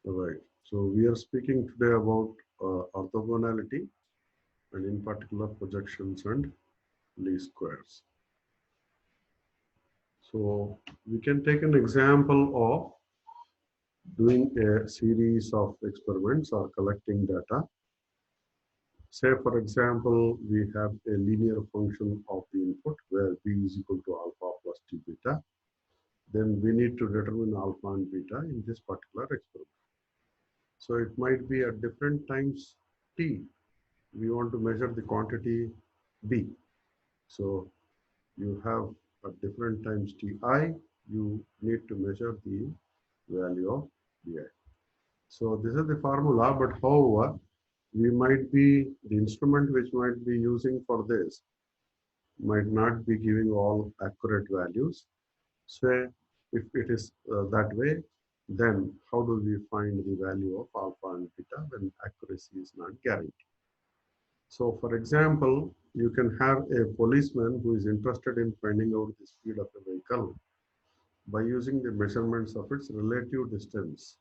Right. So we are speaking today about orthogonality and in particular projections and least squares. So we can take an example of doing a series of experiments or collecting data. Say for example, we have a linear function of the input where b is equal to alpha plus t beta. Then we need to determine alpha and beta in this particular experiment. So it might be at different times t. We want to measure the quantity b. So you have at different times ti, you need to measure the value of bi. So this is the formula, but however, we might be, the instrument which might be using for this might not be giving all accurate values. So if it is that way, then how do we find the value of alpha and beta when accuracy is not guaranteed? So for example, you can have a policeman who is interested in finding out the speed of a vehicle by using the measurements of its relative distance.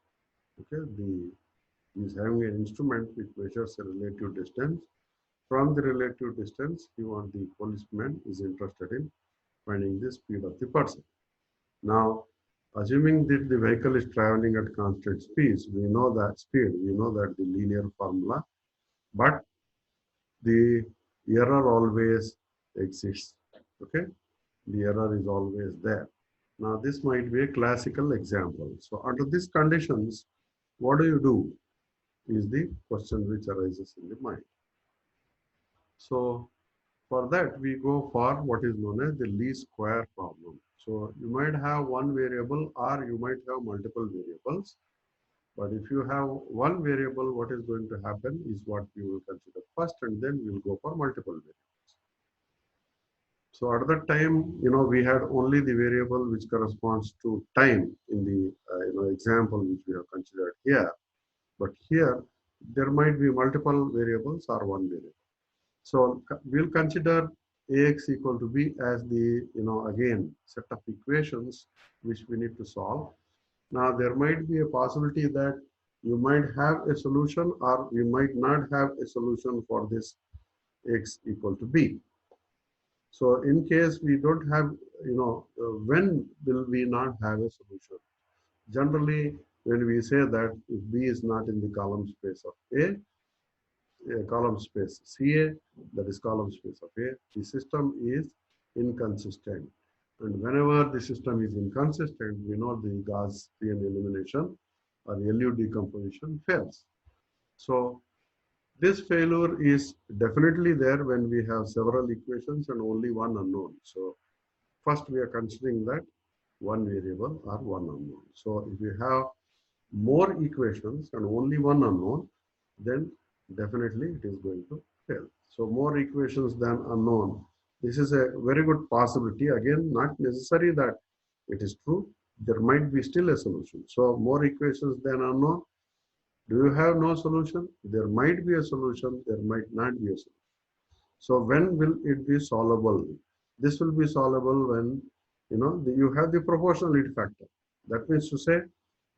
Okay, he is having an instrument which measures a relative distance. From the relative distance, the policeman is interested in finding the speed of the person. Now, assuming that the vehicle is traveling at constant speeds, we know that the linear formula, but the error always exists. Okay, the error is always there. Now, this might be a classical example. So, under these conditions, what do you do? Is the question which arises in the mind. So, for that, we go for what is known as the least square problem. So, you might have one variable or you might have multiple variables. But if you have one variable, what is going to happen is what we will consider first, and then we will go for multiple variables. So at that time, we had only the variable which corresponds to time in the example which we have considered here. But here, there might be multiple variables or one variable. So we'll consider ax equal to b as the, again, set of equations which we need to solve. Now, there might be a possibility that you might have a solution or you might not have a solution for this x equal to b. So in case we don't have, when will we not have a solution? Generally, when we say that if b is not in the column space of a column space CA, that is column space of A, the system is inconsistent. And whenever the system is inconsistent, we know the Gaussian elimination or LU decomposition fails. So this failure is definitely there when we have several equations and only one unknown. So first we are considering that one variable or one unknown. So if we have more equations and only one unknown, then definitely it is going to fail. So more equations than unknown. This is a very good possibility. Again, not necessary that it is true. There might be still a solution. So more equations than unknown. Do you have no solution? There might be a solution. There might not be a solution. So when will it be solvable? This will be solvable when you have the proportionality factor. That means to say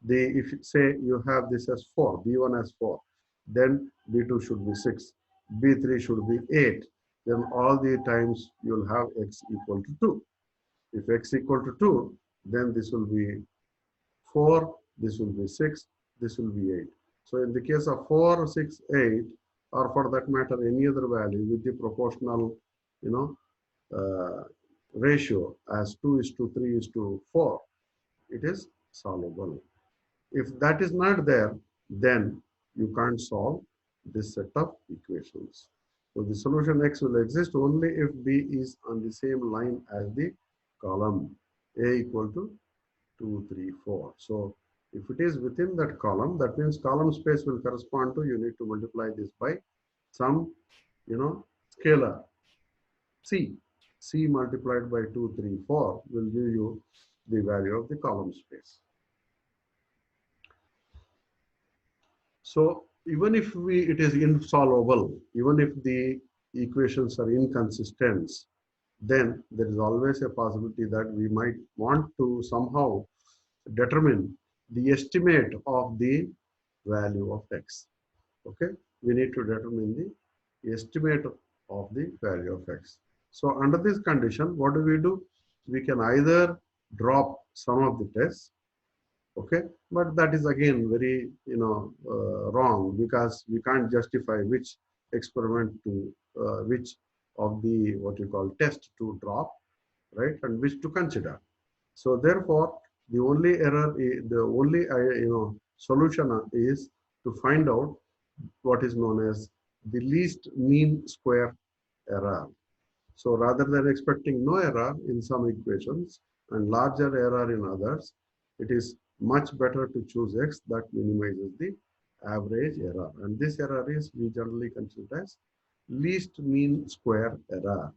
if say you have this as 4, b1 as 4, then b2 should be 6, b3 should be 8, then all the times you'll have x equal to 2. If x equal to 2, then this will be 4, this will be 6, this will be 8. So in the case of 4, 6, 8, or for that matter any other value with the proportional uh, ratio as 2:3:4, it is solvable. If that is not there, then you can't solve this set of equations. So the solution x will exist only if b is on the same line as the column a equal to 2, 3, 4. So if it is within that column, that means column space will correspond to, you need to multiply this by some, scalar. C. C multiplied by 2, 3, 4 will give you the value of the column space. So even if it is insoluble, even if the equations are inconsistent, then there is always a possibility that we might want to somehow determine the estimate of the value of x. Okay, we need to determine the estimate of the value of x. So under this condition, what do? We can either drop some of the tests, okay, but that is again very wrong, because we can't justify which experiment to which of the what you call test to drop, right, and which to consider. So therefore, the only the only solution is to find out what is known as the least mean square error. So rather than expecting no error in some equations and larger error in others, it is much better to choose x that minimizes the average error. And this error is we generally consider as least mean square error.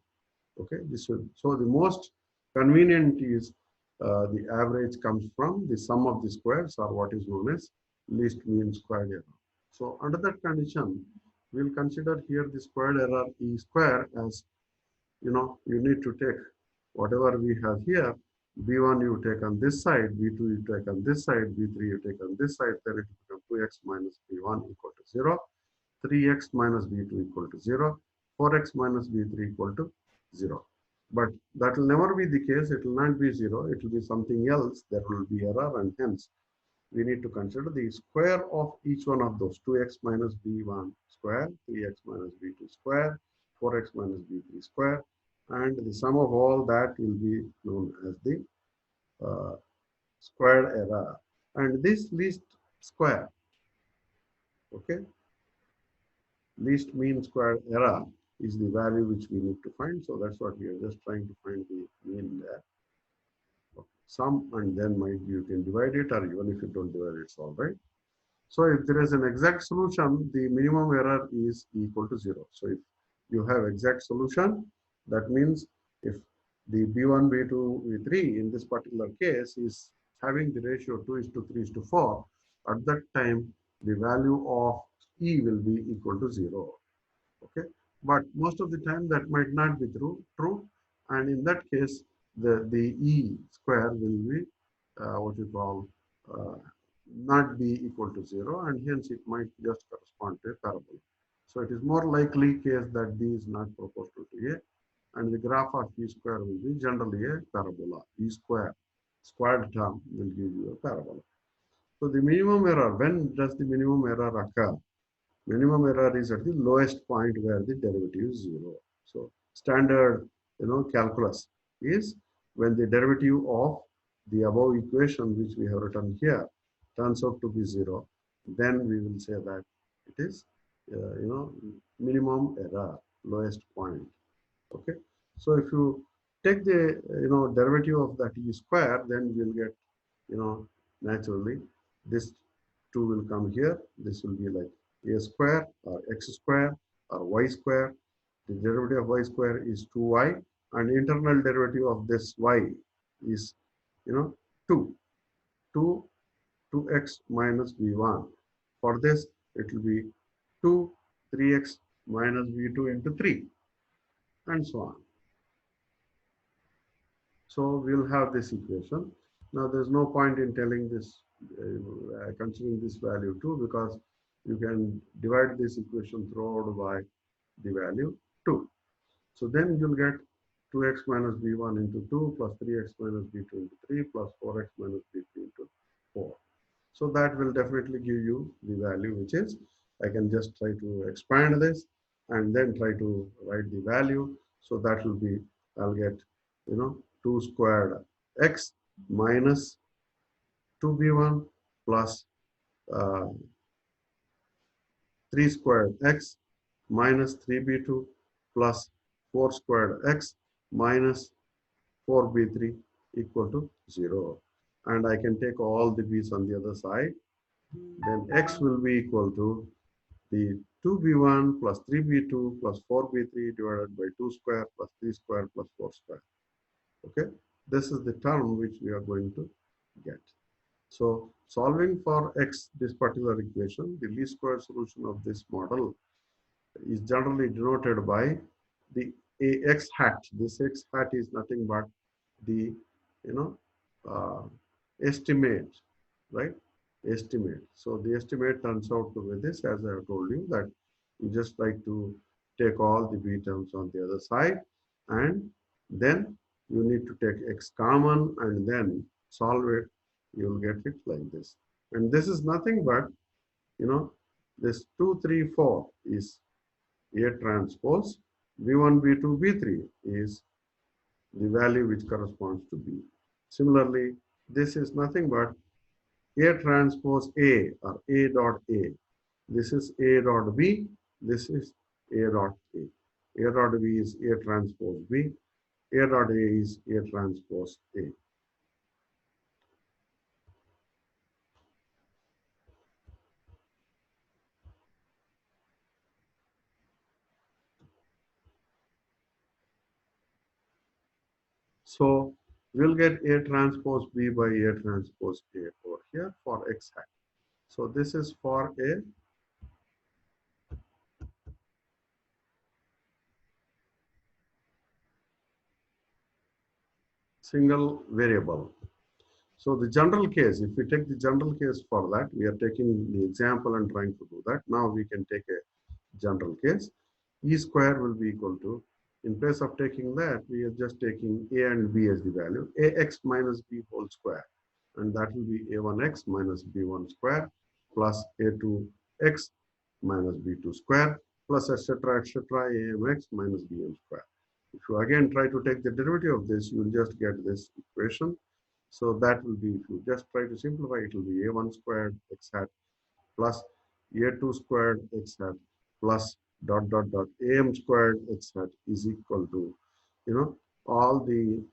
Okay, so the most convenient is the average comes from the sum of the squares, or what is known as least mean squared error. So under that condition, we'll consider here the squared error e square as, you need to take whatever we have here, b1 you take on this side, b2 you take on this side, b3 you take on this side, then it becomes 2x minus b1 equal to 0, 3x minus b2 equal to 0, 4x minus b3 equal to 0. But that will never be the case. It will not be 0. It will be something else. There will be error, and hence we need to consider the square of each one of those. 2x minus b1 square, 3x minus b2 square, 4x minus b3 square, and the sum of all that will be known as the uh, squared error. And this least square, okay, least mean square error is the value which we need to find. So that's what we are just trying to find the mean there. Sum, and then you can divide it, or even if you don't divide it, it's all right. So if there is an exact solution, the minimum error is equal to 0. So if you have exact solution, that means if the B1, B2, B3 in this particular case is having the ratio 2:3:4, at that time the value of E will be equal to 0. Okay, but most of the time that might not be true, and in that case the E square will be what you call uh, not be equal to 0, and hence it might just correspond to a parabola. So it is more likely case that B is not proportional to A, and the graph of E square will be generally a parabola. E square, squared term will give you a parabola. So the minimum error, when does the minimum error occur? Minimum error is at the lowest point where the derivative is 0. So standard, calculus is when the derivative of the above equation which we have written here turns out to be 0, then we will say that it is, minimum error, lowest point. Okay. So if you take the, derivative of that e square, then we'll get, naturally this 2 will come here. This will be like a square or x square or y square. The derivative of y square is 2y, and internal derivative of this y is, 2. 2, 2x minus v1. For this, it will be 2, 3x minus v2 into 3, and so on. So we'll have this equation. Now there's no point in telling this, considering this value 2, because you can divide this equation throughout by the value 2. So then you'll get 2x minus b1 into 2 plus 3x minus b2 into 3 plus 4x minus b3 into 4. So that will definitely give you the value, which is, I can just try to expand this and then try to write the value. So that will be, I'll get, 2 squared x minus 2b1 plus 3 squared x minus 3b2 plus 4 squared x minus 4b3 equal to 0. And I can take all the b's on the other side. Then x will be equal to the 2b1 plus 3b2 plus 4b3 divided by 2 square plus 3 square plus 4 square. Okay, this is the term which we are going to get. So solving for x, this particular equation, the least square solution of this model is generally denoted by the x hat. This x hat is nothing but the, estimate, right? estimate. So the estimate turns out to be this, as I have told you, that you just try to take all the b terms on the other side, and then you need to take x common and then solve it. You will get it like this. And this is nothing but, this 2, 3, 4 is A transpose, B1, B2, B3 is the value which corresponds to B. Similarly, this is nothing but A transpose A or A dot A. This is A dot B. This is A dot A. A dot B is A transpose B. A dot A is A transpose A. So we'll get A transpose B by A transpose A over here for X hat. So this is for a single variable. So the general case, if we take the general case for that, we are taking the example and trying to do that. Now we can take a general case. E square will be equal to, in place of taking that, we are just taking A and B as the value, AX minus B whole square. And that will be A1X minus B1 square plus A2X minus B2 square plus etc. AMX minus BM square. If you again try to take the derivative of this, you will just get this equation. So that will be, if you just try to simplify, it will be A1 squared X hat plus A2 squared X hat plus dot dot dot AM squared X hat is equal to, all the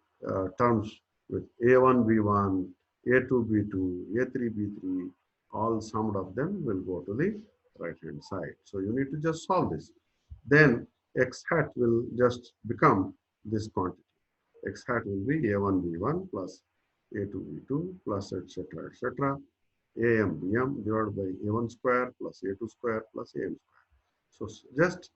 terms with A1 B1, A2 B2, A3 B3, all summed of them will go to the right hand side. So you need to just solve this. Then X hat will just become this quantity. X hat will be A1 B1 plus A2 B2 plus etc. etc. AM BM divided by A1 square plus A2 square plus AM square. So just,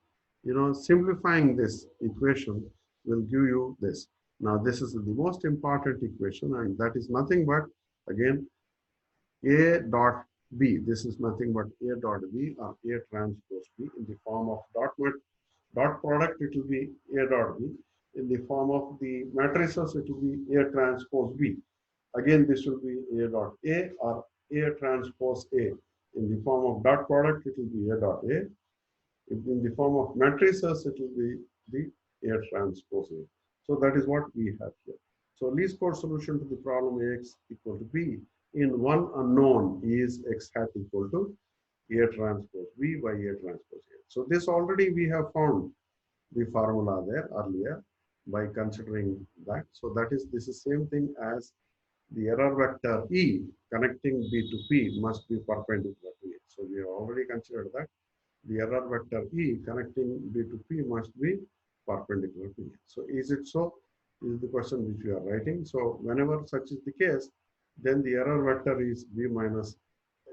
simplifying this equation will give you this. Now this is the most important equation, and that is nothing but, again, A dot B. This is nothing but A dot B or A transpose B in the form of dot product. It will be A dot B. In the form of the matrices, it will be A transpose B. Again, this will be A dot A or A transpose A. In the form of dot product, it will be A dot A. In the form of matrices, it will be the A transpose A. So that is what we have here. So least square solution to the problem Ax equal to B in one unknown is X hat equal to A transpose B by A transpose A. So this already we have found the formula there earlier by considering that. So that is, this is same thing as the error vector E connecting B to P must be perpendicular to it. So we have already considered that the error vector E connecting B to P must be perpendicular to it. So is it so? This is the question which we are writing. So whenever such is the case, then the error vector is B minus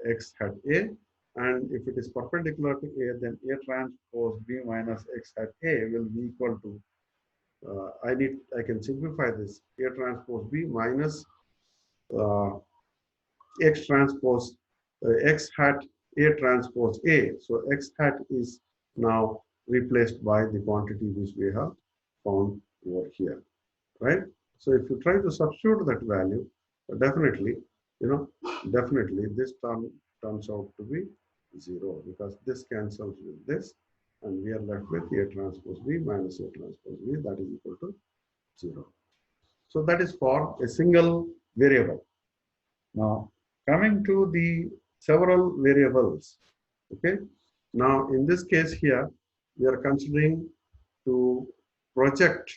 X hat A. And if it is perpendicular to A, then A transpose B minus X hat A will be equal to, I can simplify this, A transpose B minus X transpose X hat A transpose A. So X hat is now replaced by the quantity which we have found over here, right? So if you try to substitute that value, definitely, definitely this term turns out to be 0 because this cancels with this, and we are left with A transpose B minus A transpose B, that is equal to 0. So that is for a single variable. Now, coming to the several variables, okay? Now, in this case here, we are considering to project,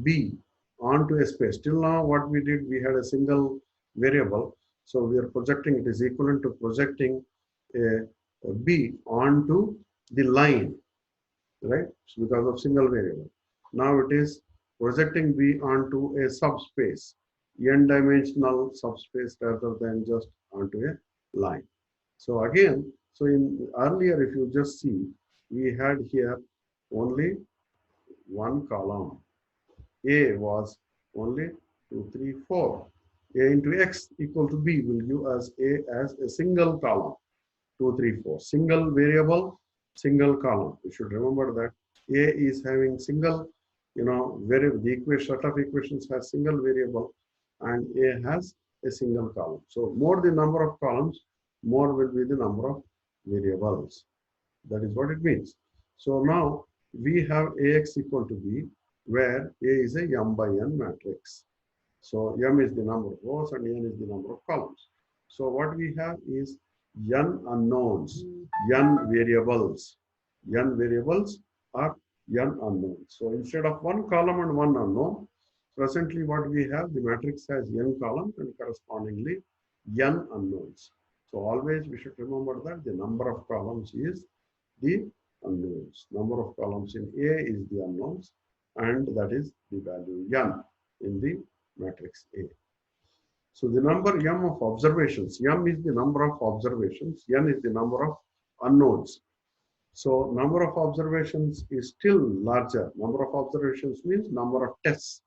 B onto a space. Till now, what we did, we had a single variable. So we are projecting, it is equivalent to projecting a B onto the line, right? So because of single variable. Now it is projecting B onto a subspace, n-dimensional subspace rather than just onto a line. So again, so in earlier, if you just see, we had here only one column. A was only 2, 3, 4. A into X equal to B will give us A as a single column. 2, 3, 4. Single variable, single column. You should remember that A is having single, variable. The equation, set of equations has single variable and A has a single column. So more the number of columns, more will be the number of variables. That is what it means. So now we have AX equal to B, where A is a M by N matrix. So M is the number of rows and N is the number of columns. So what we have is N unknowns, N variables. N variables are N unknowns. So instead of one column and one unknown, presently what we have, the matrix has N columns and correspondingly N unknowns. So always we should remember that the number of columns is the unknowns. Number of columns in A is the unknowns, and that is the value N in the matrix A. So the number M of observations, M is the number of observations, N is the number of unknowns. So number of observations is still larger. Number of observations means number of tests,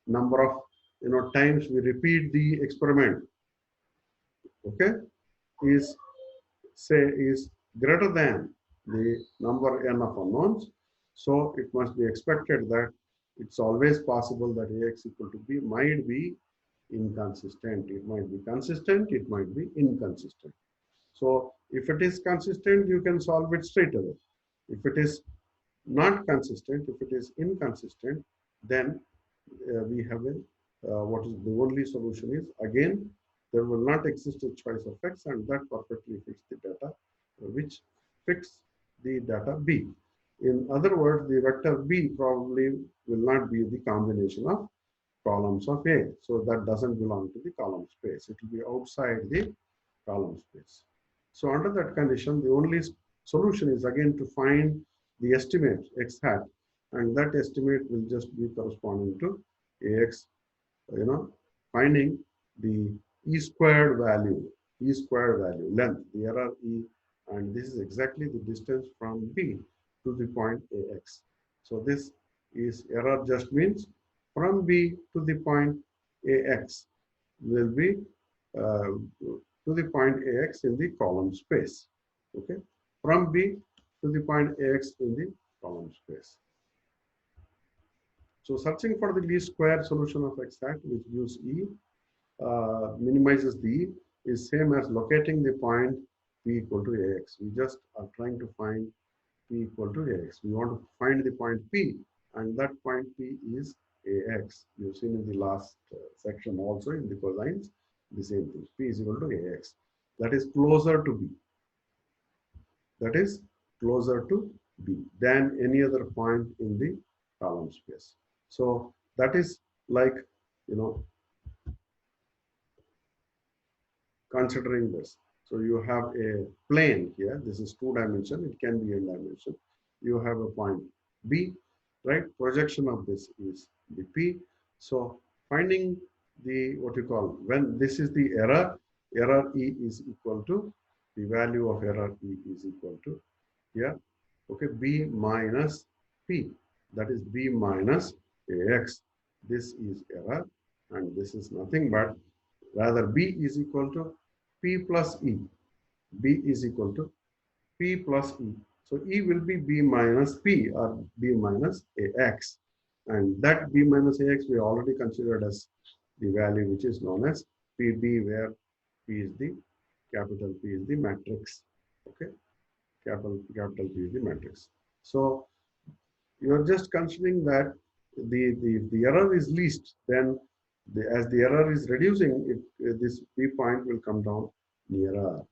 number of times we repeat the experiment. Okay, is greater than the number N of unknowns. So it must be expected that it's always possible that AX equal to B might be inconsistent. It might be consistent, it might be inconsistent. So if it is consistent, you can solve it straight away. If it is not consistent, if it is inconsistent, then we have what is the only solution is, again, there will not exist a choice of X, and that perfectly fits the data, which fits the data B. In other words, the vector B probably will not be the combination of columns of A. So that doesn't belong to the column space. It will be outside the column space. So under that condition, the only solution is again to find the estimate X hat, and that estimate will just be corresponding to AX, finding the E squared value, length, the error E, and this is exactly the distance from B to the point AX. So this is error just means from B to the point AX will be to the point AX in the column space. Okay, from B to the point AX in the column space. So searching for the least square solution of X hat, which gives E, minimizes the E, is same as locating the point P equal to AX. We just are trying to find P equal to AX. We want to find the point P, and that point P is AX. You've seen in the last section also in the cosines, the same thing. P is equal to AX. That is closer to B. That is closer to B than any other point in the column space. So that is like, considering this. So you have a plane here. This is 2 dimension. It can be n dimension. You have a point B, right? Projection of this is the P. So finding the, when this is the error E is equal to, the value of error E is equal to, okay, B minus P. That is B minus AX. This is error, and this is nothing but rather B is equal to P plus E. B is equal to P plus E. So E will be B minus P or B minus AX. And that B minus AX we already considered as the value which is known as PB, where P is the capital P is the matrix. Okay, capital P is the matrix. So you are just considering that the error is least, then as the error is reducing, this P point will come down nearer.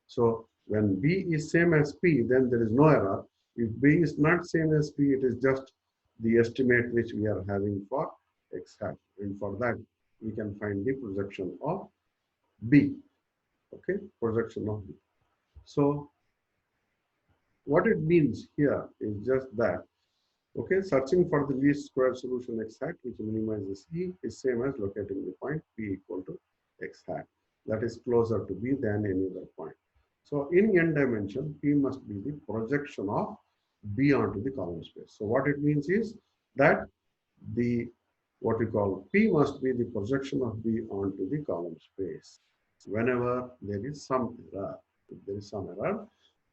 So when B is same as P, then there is no error. If B is not same as P, it is just the estimate which we are having for X hat. And for that, we can find the projection of B. Okay, projection of B. So what it means here is just that, okay, searching for the least square solution X hat, which minimizes E, is same as locating the point P equal to X hat. That is closer to B than any other point. So in n dimension, P must be the projection of B onto the column space. So what it means is that the what we call P must be the projection of B onto the column space. Whenever there is some error, if there is some error,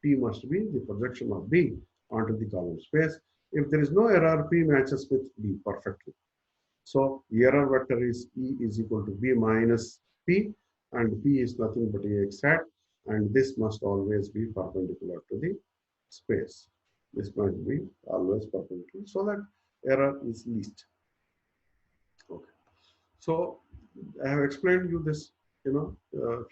P must be the projection of B onto the column space. If there is no error, P matches with B perfectly. So error vector is E is equal to B minus P, and P is nothing but Ax hat, and this must always be perpendicular to the space. This must be always perpendicular so that error is least. Okay. So I have explained you this,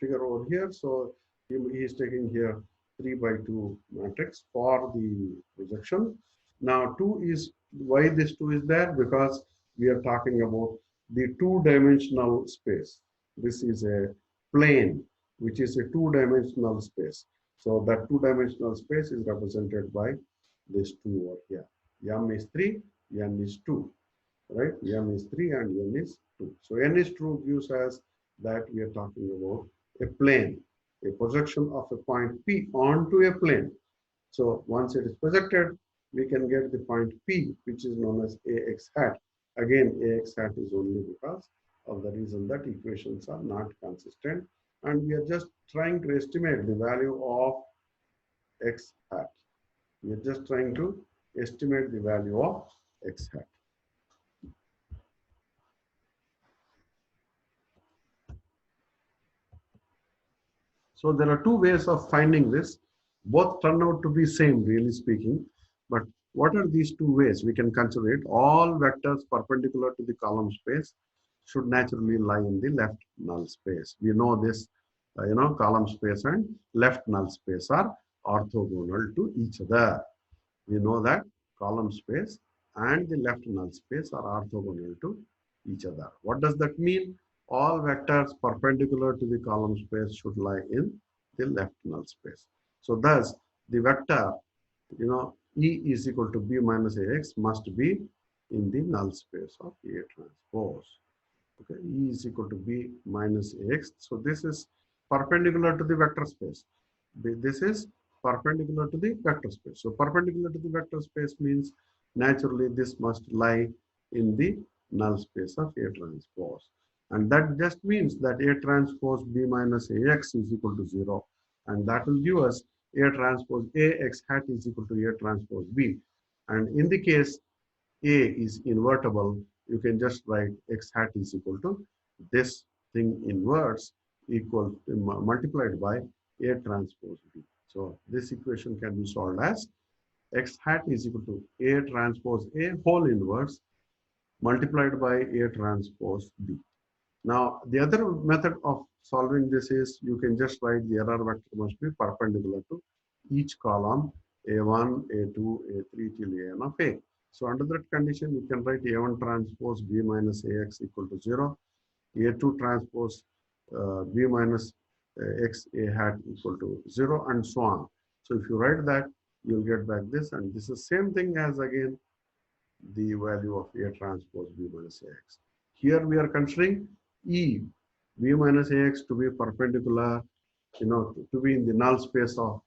figure over here. So he is taking here 3 by 2 matrix for the projection. Now 2 is, why this 2 is there? Because we are talking about the two-dimensional space. This is a plane, which is a two-dimensional space. So that two-dimensional space is represented by this 2 over here. M is 3, N is 2. Right? M is 3 and N is 2. So N is 2 gives us that we are talking about a plane, a projection of a point P onto a plane. So once it is projected, we can get the point P, which is known as Ax hat. Again, Ax hat is only because of the reason that equations are not consistent, and we are just trying to estimate the value of x hat. We are just trying to estimate the value of x hat. So there are two ways of finding this. Both turn out to be same, really speaking. But what are these two ways? We can consider it. All vectors perpendicular to the column space should naturally lie in the left null space. We know this, column space and left null space are orthogonal to each other. We know that column space and the left null space are orthogonal to each other. What does that mean? All vectors perpendicular to the column space should lie in the left null space. So thus, the vector, E is equal to B minus Ax must be in the null space of A transpose. Okay, E is equal to B minus Ax. So this is perpendicular to the vector space. This is perpendicular to the vector space. So perpendicular to the vector space means naturally this must lie in the null space of A transpose. And that just means that A transpose B minus Ax is equal to 0. And that will give us A transpose Ax hat is equal to A transpose B. And in the case A is invertible, you can just write X hat is equal to this thing inverse equal multiplied by A transpose B. So this equation can be solved as X hat is equal to A transpose A whole inverse multiplied by A transpose B. Now, the other method of solving this is you can just write the error vector must be perpendicular to each column A1, A2, A3 till An of A. So under that condition, you can write A1 transpose B minus Ax equal to 0, A2 transpose B minus X A hat equal to 0, and so on. So if you write that, you'll get back this, and this is same thing as again the value of A transpose B minus Ax. Here we are considering E B minus Ax to be perpendicular, to be in the null space of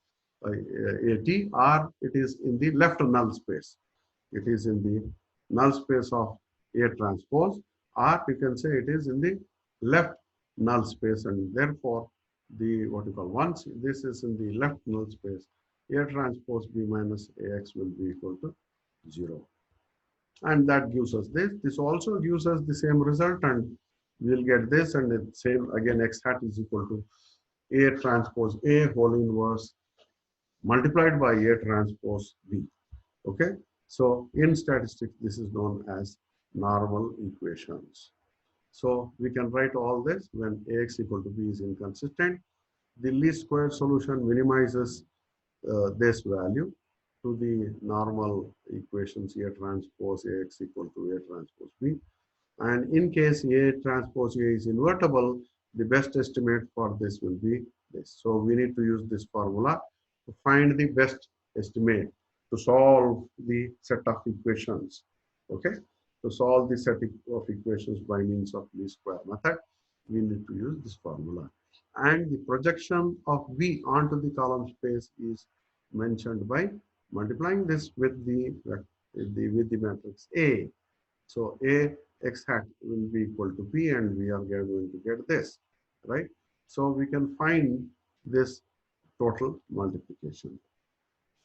AT, or it is in the left null space. It is in the null space of A transpose, or you can say it is in the left null space, and therefore the what you call once this is in the left null space, A transpose B minus Ax will be equal to 0. And that gives us this. This also gives us the same result, and we'll get this, and it's same again, X hat is equal to A transpose A whole inverse multiplied by A transpose B. Okay, so in statistics, this is known as normal equations. So we can write all this when Ax equal to B is inconsistent. The least square solution minimizes this value to the normal equations A transpose Ax equal to A transpose B. And in case A transpose A is invertible, the best estimate for this will be this. So we need to use this formula to find the best estimate to solve the set of equations. Okay, to solve the set of equations by means of least square method, we need to use this formula. And the projection of V onto the column space is mentioned by multiplying this with the matrix A. So A x hat will be equal to p, and we are going to get this, right? So we can find this total multiplication.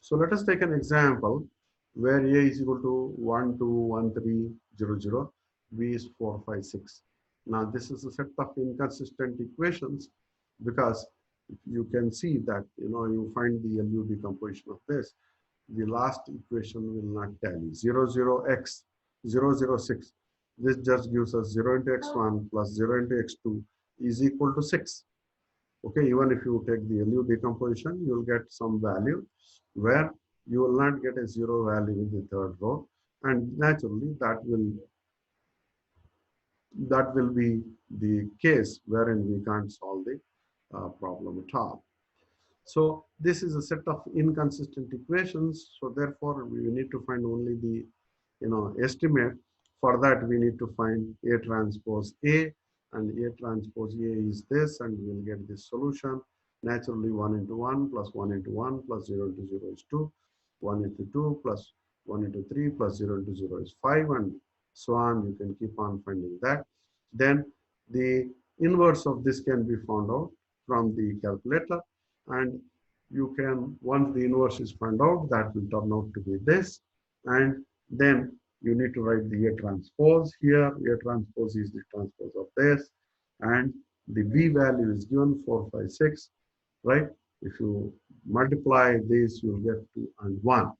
So let us take an example where a is equal to 1, 2, 1, 3, 0, 0, b is 4, 5, 6. Now this is a set of inconsistent equations because you can see that, you find the LU decomposition of this. The last equation will not tally. 0, 0, x, 0, 0, 6. This just gives us 0 into x1 plus 0 into x2 is equal to 6. Okay, even if you take the LU decomposition, you will get some value where you will not get a zero value in the third row, and naturally that will be the case wherein we can't solve the problem at all. So this is a set of inconsistent equations. So therefore, we need to find only the estimate. For that, we need to find A transpose A, and A transpose A is this, and we'll get this solution. Naturally, 1 into 1 plus 1 into 1 plus 0 into 0 is 2, 1 into 2 plus 1 into 3 plus 0 into 0 is 5, and so on. You can keep on finding that. Then the inverse of this can be found out from the calculator, and you can, once the inverse is found out, that will turn out to be this, and then you need to write the A transpose here. A transpose is the transpose of this, and the B value is given 4, 5, 6, right? If you multiply this, you'll get 2 and 1.